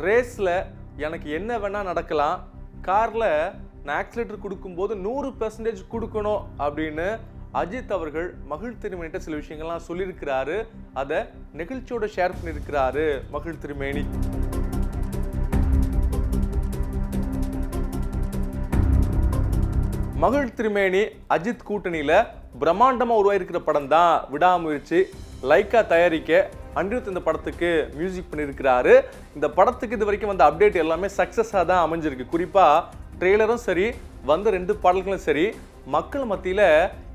ரேஸில் எனக்கு என்ன வேணால் நடக்கலாம், காரில் நான் ஆக்சிலேட்டர் கொடுக்கும்போது 100% கொடுக்கணும் அப்படின்னு அஜித் அவர்கள் மகிழ் திருமேனிட்ட சில விஷயங்கள்லாம் சொல்லியிருக்கிறாரு. அதை நிகழ்ச்சியோட ஷேர் பண்ணியிருக்கிறாரு மகிழ் திருமேனி. மகிழ் திருமேனி அஜித் கூட்டணியில் பிரம்மாண்டமாக உருவாயிருக்கிற படம் தான் விடாமுயற்சி. லைக்கா தயாரிக்க அனிருத் இந்த படத்துக்கு மியூசிக் பண்ணியிருக்கிறாரு. இந்த படத்துக்கு இது வரைக்கும் வந்த அப்டேட் எல்லாமே சக்ஸஸாக தான் அமைஞ்சிருக்கு. குறிப்பாக ட்ரெய்லரும் சரி, வந்த 2 பாடல்களும் சரி, மக்கள் மத்தியில்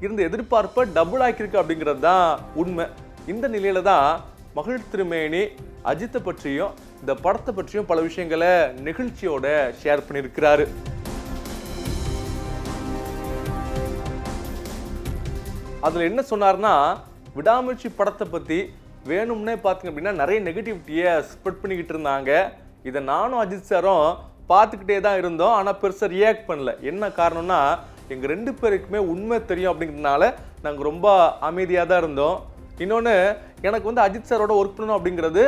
இருந்த எதிர்பார்ப்பை டபுள் ஆக்கியிருக்கு அப்படிங்கிறது தான் உண்மை. இந்த நிலையில தான் மகிழ் திருமேனி அஜித்தை பற்றியும் இந்த படத்தை பற்றியும் பல விஷயங்களை நிகழ்ச்சியோட ஷேர் பண்ணியிருக்கிறாரு. அதில் என்ன சொன்னார்னா, விடாமுயற்சி படத்தை பற்றி வேணும்னே பார்த்தீங்க அப்படின்னா நிறைய நெகட்டிவிட்டியை ஸ்ப்ரெட் பண்ணிக்கிட்டு இருந்தாங்க. இதை நானும் அஜித் சாரும் பார்த்துக்கிட்டே தான் இருந்தோம். ஆனால் பெருசாக ரியாக்ட் பண்ணல. என்ன காரணம்னா, எங்கள் 2 பேருக்குமே உண்மை தெரியும் அப்படிங்கிறதுனால நாங்கள் ரொம்ப அமைதியாக தான் இருந்தோம். இன்னொன்று, எனக்கு வந்து அஜித் சாரோட ஒர்க் பண்ணணும் அப்படிங்கிறது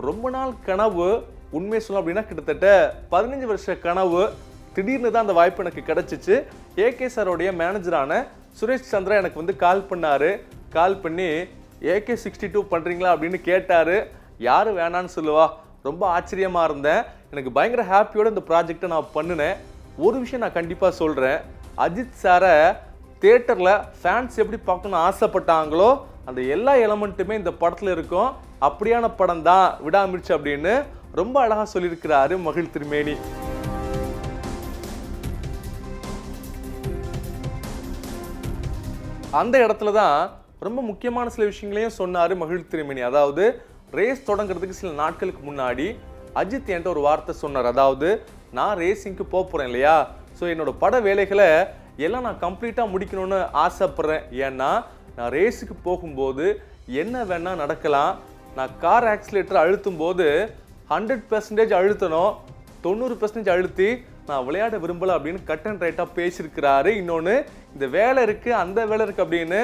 ரொம்ப நாள் கனவு. உண்மையை சொல்லணும் அப்படின்னா கிட்டத்தட்ட 15 வருஷ கனவு. திடீர்னு தான் அந்த வாய்ப்பு எனக்கு கிடச்சிச்சு. ஏகே சாரோடைய மேனேஜரான சுரேஷ் சந்திரா எனக்கு வந்து கால் பண்ணார். கால் பண்ணி AK62 பண்ணுறீங்களா அப்படின்னு கேட்டார். யார் வேணான்னு சொல்லுவா? ரொம்ப ஆச்சரியமாக இருந்தேன். எனக்கு பயங்கர ஹாப்பியோடு இந்த ப்ராஜெக்டை நான் பண்ணினேன். ஒரு விஷயம் நான் கண்டிப்பாக சொல்கிறேன், அஜித் சாரை தியேட்டரில் ஃபேன்ஸ் எப்படி பார்க்கணும்னு ஆசைப்பட்டாங்களோ அந்த எல்லா எலமெண்ட்டுமே இந்த படத்தில் இருக்கும். அப்படியான படம் தான் விடாமுயற்சி அப்படின்னு ரொம்ப அழகாக சொல்லியிருக்கிறாரு மகிழ் திருமேனி. அந்த இடத்துல தான் ரொம்ப முக்கியமான சில விஷயங்களையும் சொன்னார் மகிழ் திருமேனி. அதாவது ரேஸ் தொடங்குறதுக்கு சில நாட்களுக்கு முன்னாடி அஜித் என்கிட்ட ஒரு வார்த்தை சொன்னார். அதாவது, நான் ரேசிங்க்கு போகிறேன் இல்லையா, ஸோ என்னோட பட வேலைகளை எல்லாம் நான் கம்ப்ளீட்டாக முடிக்கணும்னு ஆசைப்பட்றேன். ஏன்னா நான் ரேஸுக்கு போகும்போது என்ன வேணால் நடக்கலாம். நான் கார் ஆக்சிலேட்டர் அழுத்தும் போது 100% அழுத்தணும், 90% அழுத்தி நான் விளையாட விரும்பலை அப்படின்னு கட் அண்ட் ரைட்டாக பேசியிருக்கிறாரு. இன்னொன்று, இந்த வேலை இருக்குது அந்த வேலை இருக்குது அப்படின்னு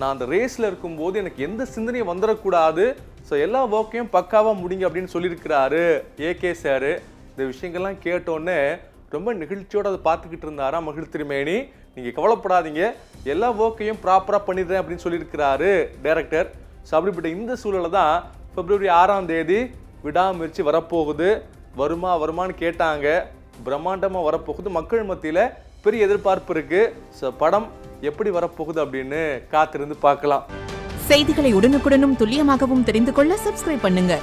நான் அந்த ரேஸில் இருக்கும்போது எனக்கு எந்த சிந்தனையும் வந்துடக்கூடாது, ஸோ எல்லா ஒர்க்கையும் பக்காவாக முடிங்க அப்படின்னு சொல்லியிருக்கிறாரு ஏகே சார். இந்த விஷயங்கள்லாம் கேட்டோன்னே ரொம்ப நிகழ்ச்சியோடு அதை பார்த்துக்கிட்டு இருந்தாரா மகிழ் திருமேனி. நீங்கள் கவலைப்படாதீங்க, எல்லா ஒர்க்கையும் ப்ராப்பராக பண்ணிடுறேன் அப்படின்னு சொல்லியிருக்கிறாரு டைரக்டர். ஸோ அப்படிப்பட்ட இந்த சூழலை தான் February 6ஆம் தேதி விடாமுயற்சி வரப்போகுது. வருமானு கேட்டாங்க. பிரம்மாண்டமாக வரப்போகுது. மக்கள் மத்தியில் பெரிய எதிர்பார்ப்பு இருக்கு. ஸோ படம் எப்படி வரப்போகுது அப்படின்னு காத்திருந்து பார்க்கலாம். செய்திகளை உடனுக்குடனும் துல்லியமாகவும் தெரிந்து கொள்ள சப்ஸ்கிரைப் பண்ணுங்க.